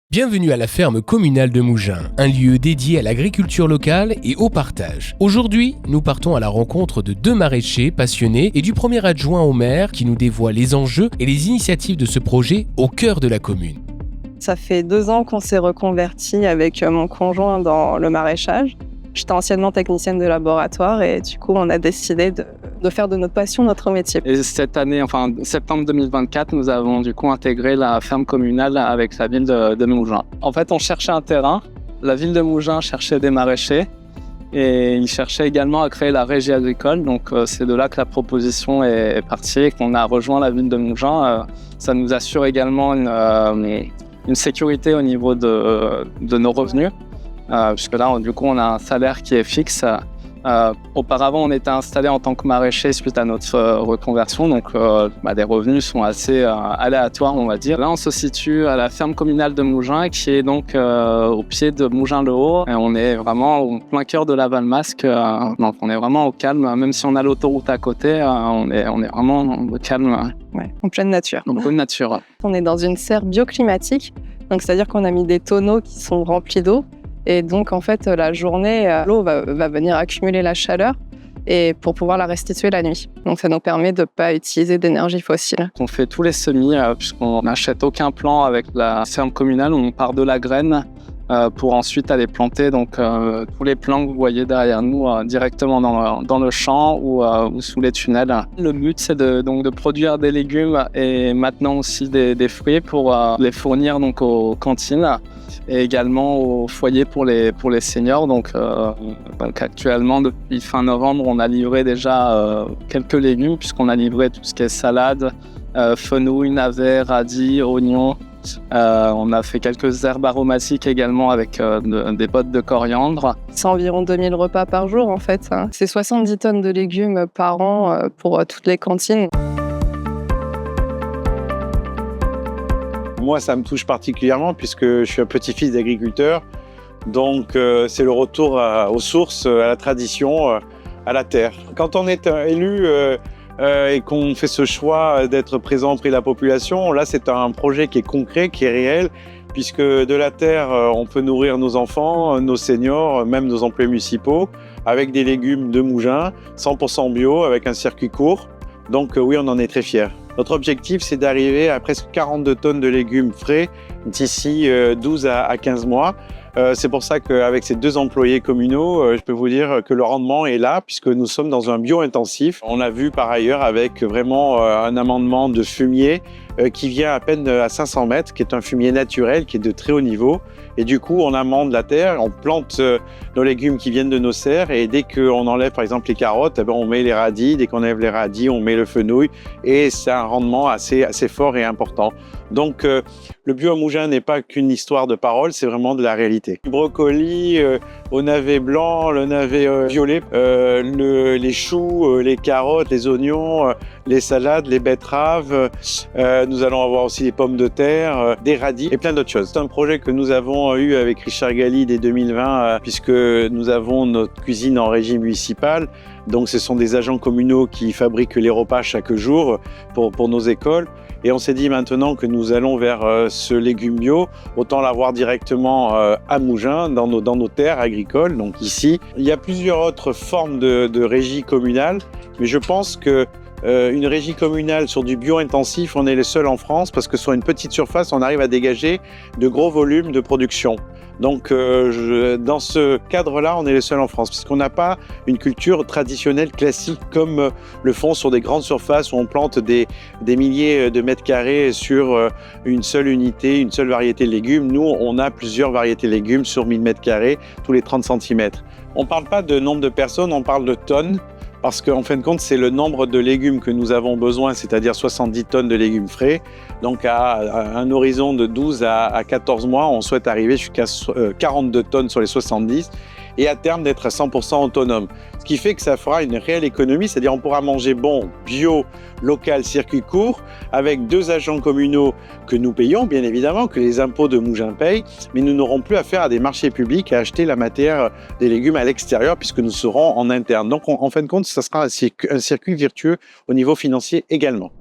Bienvenue à la ferme communale de Mougins, un lieu dédié à l'agriculture locale et au partage. Aujourd'hui, nous partons à la rencontre de deux maraîchers passionnés et du premier adjoint au maire qui nous dévoile les enjeux et les initiatives de ce projet au cœur de la commune. Ça fait 2 ans qu'on s'est reconverti avec mon conjoint dans le maraîchage. J'étais anciennement technicienne de laboratoire et du coup, on a décidé de faire de notre passion notre métier. Et cette année, septembre 2024, nous avons du coup intégré la ferme communale avec la ville de Mougins. En fait, on cherchait un terrain. La ville de Mougins cherchait des maraîchers et ils cherchaient également à créer la régie agricole. Donc, c'est de là que la proposition est partie et qu'on a rejoint la ville de Mougins. Ça nous assure également une sécurité au niveau de nos revenus. Puisque là, du coup, on a un salaire qui est fixe. Auparavant, on était installé en tant que maraîcher suite à notre reconversion, donc des revenus sont assez aléatoires, on va dire. Là, on se situe à la ferme communale de Mougins, qui est donc au pied de Mougins-le-Haut. Et on est vraiment au plein cœur de la Valmasque, donc on est vraiment au calme. Même si on a l'autoroute à côté, on est vraiment au calme. Ouais, en pleine nature. En pleine nature. On est dans une serre bioclimatique, donc c'est-à-dire qu'on a mis des tonneaux qui sont remplis d'eau. Et donc, en fait, la journée, l'eau va venir accumuler la chaleur et pour pouvoir la restituer la nuit. Donc, ça nous permet de ne pas utiliser d'énergie fossile. On fait tous les semis puisqu'on n'achète aucun plan avec la ferme communale. On part de la graine pour ensuite aller planter tous les plants que vous voyez derrière nous directement dans le champ ou sous les tunnels. Le but, c'est de produire des légumes et maintenant aussi des fruits pour les fournir donc aux cantines et également au foyer pour les seniors. Donc actuellement, depuis fin novembre, on a livré déjà quelques légumes puisqu'on a livré tout ce qui est salade, fenouil, navets, radis, oignons. On a fait quelques herbes aromatiques également avec des pottes de coriandre. C'est environ 2000 repas par jour en fait. C'est 70 tonnes de légumes par an pour toutes les cantines. Moi, ça me touche particulièrement puisque je suis un petit-fils d'agriculteur. Donc, c'est le retour aux sources, à la tradition, à la terre. Quand on est élu et qu'on fait ce choix d'être présent auprès de la population, là, c'est un projet qui est concret, qui est réel, puisque de la terre, on peut nourrir nos enfants, nos seniors, même nos employés municipaux, avec des légumes de Mougins, 100% bio, avec un circuit court. Donc, oui, on en est très fiers. Notre objectif, c'est d'arriver à presque 42 tonnes de légumes frais d'ici 12 à 15 mois. C'est pour ça qu'avec ces 2 employés communaux, je peux vous dire que le rendement est là puisque nous sommes dans un bio-intensif. On a vu par ailleurs avec vraiment un amendement de fumier qui vient à peine à 500 mètres, qui est un fumier naturel, qui est de très haut niveau. Et du coup, on amende la terre, on plante nos légumes qui viennent de nos serres et dès qu'on enlève par exemple les carottes, on met les radis. Dès qu'on enlève les radis, on met le fenouil et c'est un rendement assez fort et important. Donc, le bio à Mougins n'est pas qu'une histoire de parole, c'est vraiment de la réalité. Le brocoli au navet blanc, le navet violet, les choux, les carottes, les oignons, les salades, les betteraves. Nous allons avoir aussi des pommes de terre, des radis et plein d'autres choses. C'est un projet que nous avons eu avec Richard Galli dès 2020 puisque nous avons notre cuisine en régie municipale. Donc, ce sont des agents communaux qui fabriquent les repas chaque jour pour nos écoles. Et on s'est dit maintenant que nous allons vers ce légume bio, autant l'avoir directement à Mougins, dans nos terres agricoles. Donc ici, il y a plusieurs autres formes de régie communale, mais je pense que une régie communale sur du bio-intensif, on est les seuls en France parce que sur une petite surface, on arrive à dégager de gros volumes de production. Donc dans ce cadre-là, on est les seuls en France puisqu'on n'a pas une culture traditionnelle classique comme le font sur des grandes surfaces où on plante des milliers de mètres carrés sur une seule unité, une seule variété de légumes. Nous, on a plusieurs variétés de légumes sur 1000 mètres carrés tous les 30 cm. On ne parle pas de nombre de personnes, on parle de tonnes. Parce qu'en fin de compte, c'est le nombre de légumes que nous avons besoin, c'est-à-dire 70 tonnes de légumes frais. Donc, à un horizon de 12 à 14 mois, on souhaite arriver jusqu'à 42 tonnes sur les 70 et à terme d'être à 100% autonome. Ce qui fait que ça fera une réelle économie, c'est-à-dire on pourra manger bon, bio, local, circuit court, avec 2 agents communaux que nous payons, bien évidemment, que les impôts de Mougins payent, mais nous n'aurons plus affaire à des marchés publics à acheter la matière des légumes à l'extérieur puisque nous serons en interne. Donc, en fin de compte, ça sera un circuit vertueux au niveau financier également.